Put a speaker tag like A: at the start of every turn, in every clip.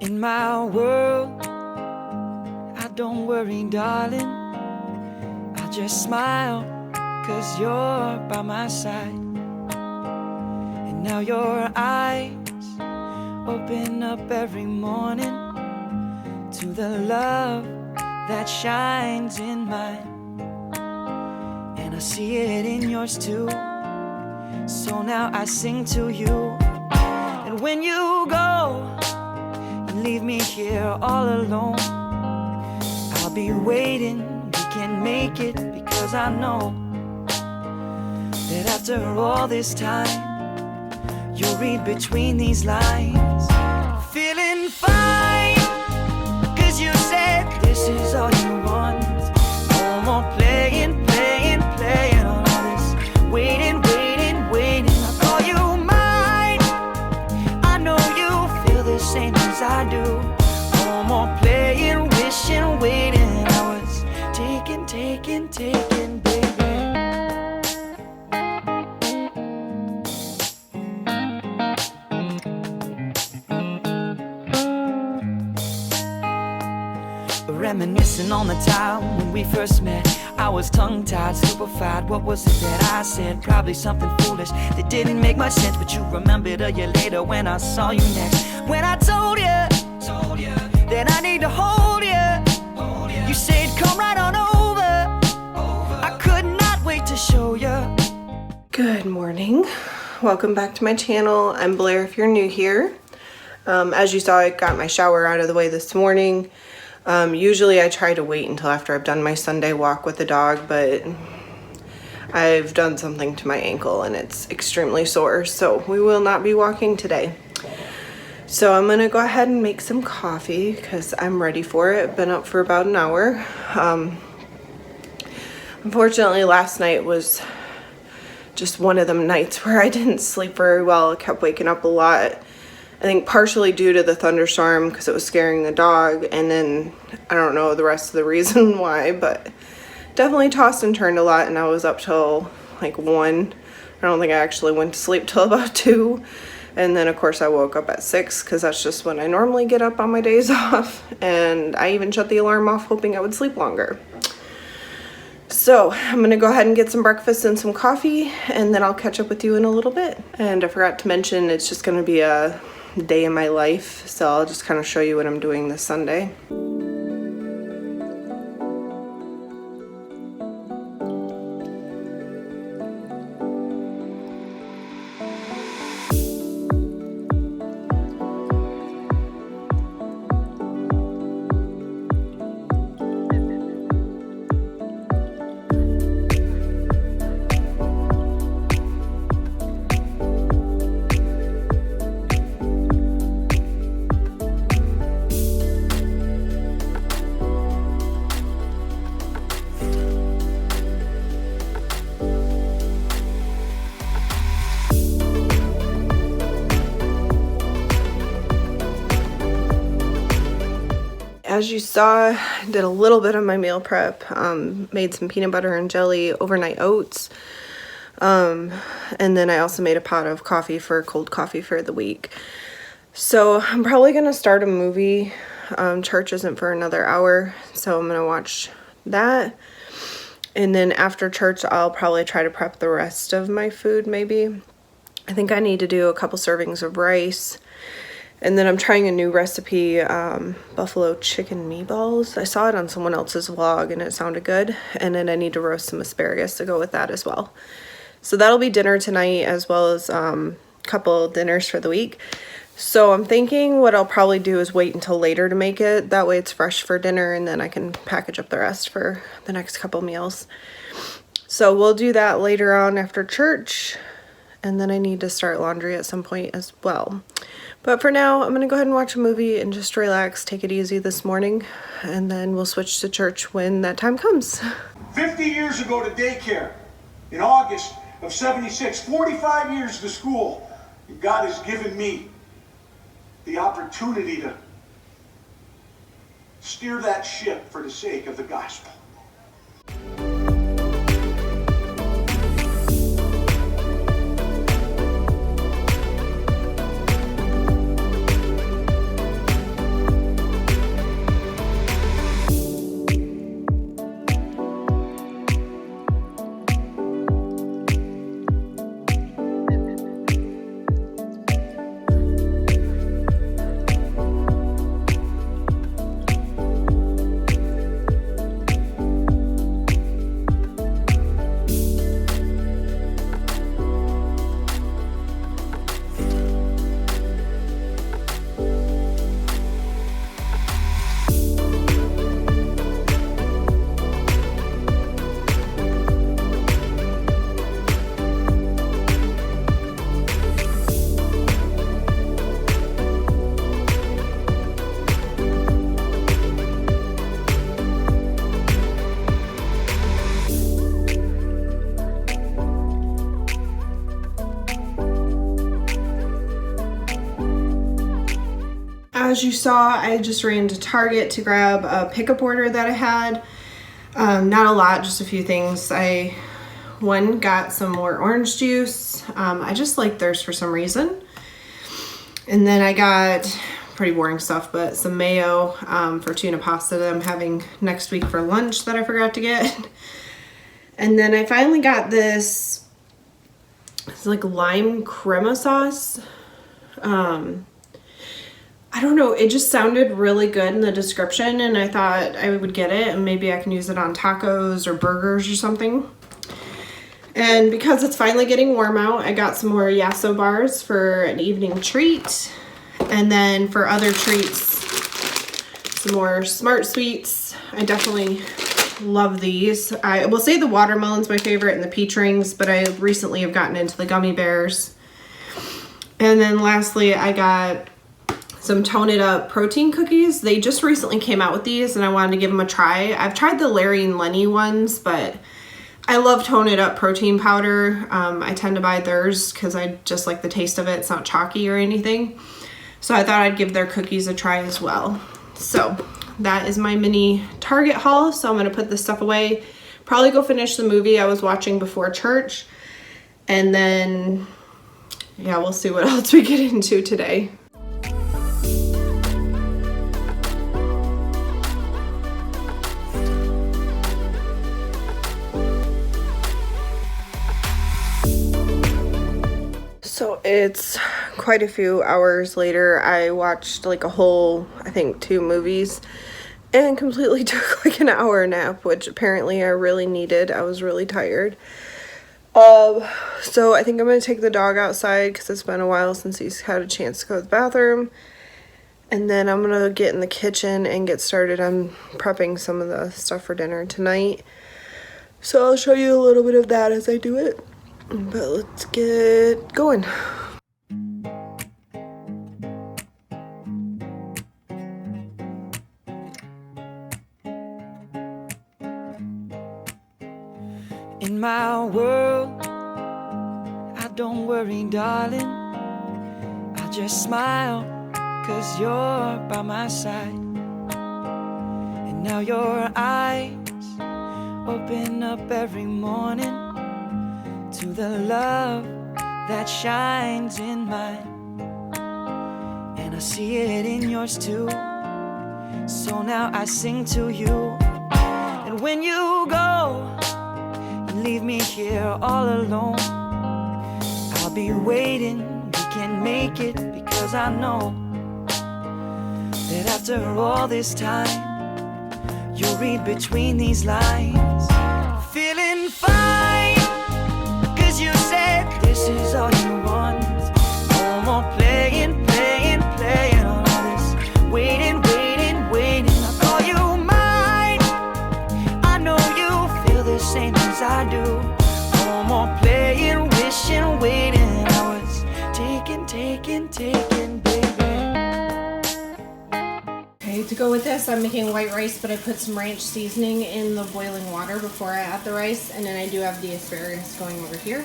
A: In my world, I don't worry, darling. I just smile, 'cause you're by my side. And now your eyes open up every morning to the love that shines in mine. And I see it in yours too. So now I sing to you. And when you go, you leave me here all alone. I'll be waiting, we can make it, because I know that after all this time, you'll read between these lines. Feeling fine, 'cause you said this is all you want. No more playing, playing, playing on all this. Waiting, waiting, waiting. I call you mine. I know you feel the same as I do. No more playing, wishing, waiting. I was taking, taking, taking, baby. Reminiscing on the time when we first met. I was tongue-tied, stupefied. What was it that I said? Probably something foolish that didn't make much sense. But you remembered a year later when I saw you next. When I told you that I need to hold you. You said come right on over. I could not wait to show you.
B: Good morning. Welcome back to my channel. I'm Blair if you're new here. As you saw, I got my shower out of the way this morning. Usually I try to wait until after I've done my Sunday walk with the dog, but I've done something to my ankle and it's extremely sore, so we will not be walking today. So I'm gonna go ahead and make some coffee because I'm ready for it. Been up for about an hour. Unfortunately, last night was just one of them nights where I didn't sleep very well. I kept waking up a lot. I think partially due to the thunderstorm because it was scaring the dog, and then I don't know the rest of the reason why, but definitely tossed and turned a lot, and I was up till like 1. I don't think I actually went to sleep till about 2, and then of course I woke up at 6 because that's just when I normally get up on my days off, and I even shut the alarm off hoping I would sleep longer. So I'm gonna go ahead and get some breakfast and some coffee, and then I'll catch up with you in a little bit. And I forgot to mention, it's just gonna be a day in my life, so I'll just kind of show you what I'm doing this Sunday. As you saw, I did a little bit of my meal prep, made some peanut butter and jelly overnight oats, and then I also made a pot of coffee for cold coffee for the week. So I'm probably going to start a movie. Church isn't for another hour, so I'm going to watch that. And then after church, I'll probably try to prep the rest of my food maybe. I think I need to do a couple servings of rice. And then I'm trying a new recipe, buffalo chicken meatballs. I saw it on someone else's vlog and it sounded good. And then I need to roast some asparagus to go with that as well. So that'll be dinner tonight, as well as a couple dinners for the week. So I'm thinking what I'll probably do is wait until later to make it. That way it's fresh for dinner, and then I can package up the rest for the next couple meals. So we'll do that later on after church. And then I need to start laundry at some point as well. But for now, I'm going to go ahead and watch a movie and just relax, take it easy this morning, and then we'll switch to church when that time comes.
C: 50 years ago to daycare, in August of '76, 45 years to school, God has given me the opportunity to steer that ship for the sake of the gospel.
B: as you saw, I just ran to Target to grab a pickup order that I had. Not a lot, just a few things. I got some more orange juice. I just like thirst for some reason. And then I got pretty boring stuff, but some mayo for tuna pasta that I'm having next week for lunch that I forgot to get. And then I finally got this, it's like lime crema sauce. I don't know, it just sounded really good in the description, and I thought I would get it and maybe I can use it on tacos or burgers or something. And because it's finally getting warm out, I got some more Yasso bars for an evening treat. And then for other treats, some more Smart Sweets. I definitely love these. I will say the watermelon's my favorite and the peach rings, but I recently have gotten into the gummy bears. And then lastly, I got some Tone It Up protein cookies. They just recently came out with these and I wanted to give them a try. I've tried the Larry and Lenny ones, but I love Tone It Up protein powder. I tend to buy theirs because I just like the taste of it. It's not chalky or anything. So I thought I'd give their cookies a try as well. So that is my mini Target haul. So I'm gonna put this stuff away. Probably go finish the movie I was watching before church. And then, yeah, we'll see what else we get into today. So it's quite a few hours later. I watched like a whole, I think 2 movies and completely took like an hour nap, which apparently I really needed. I was really tired. So I think I'm going to take the dog outside because it's been a while since he's had a chance to go to the bathroom. And then I'm going to get in the kitchen and get started on prepping some of the stuff for dinner tonight. So I'll show you a little bit of that as I do it. But let's get going.
A: In my world, I don't worry, darling. I just smile, 'cause you're by my side. And now your eyes open up every morning to the love that shines in mine. And I see it in yours too. So now I sing to you. And when you go, you leave me here all alone. I'll be waiting, we can make it, because I know that after all this time, you'll read between these lines. Feeling fine, 'cause you said this is all you want. No more playing, playing, playing on all this. Waiting, waiting, waiting. I call you mine. I know you feel the same as I do. No more playing, wishing, waiting. I was taking, taking, taking, baby.
B: Okay, to go with this, I'm making white rice, but I put some ranch seasoning in the boiling water before I add the rice, and then I do have the asparagus going over here.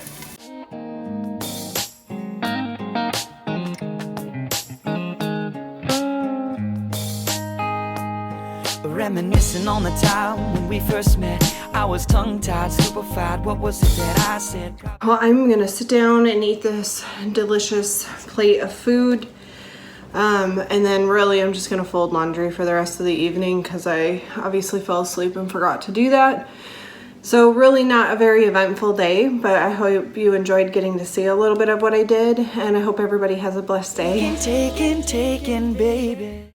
A: Reminiscing on the time when we first met. I was tongue-tied, stupefied. What was it that I said?
B: Well, I'm gonna sit down and eat this delicious plate of food. And then really I'm just gonna fold laundry for the rest of the evening because I obviously fell asleep and forgot to do that. So really not a very eventful day, but I hope you enjoyed getting to see a little bit of what I did, and I hope everybody has a blessed day.
A: Taking, taking, baby.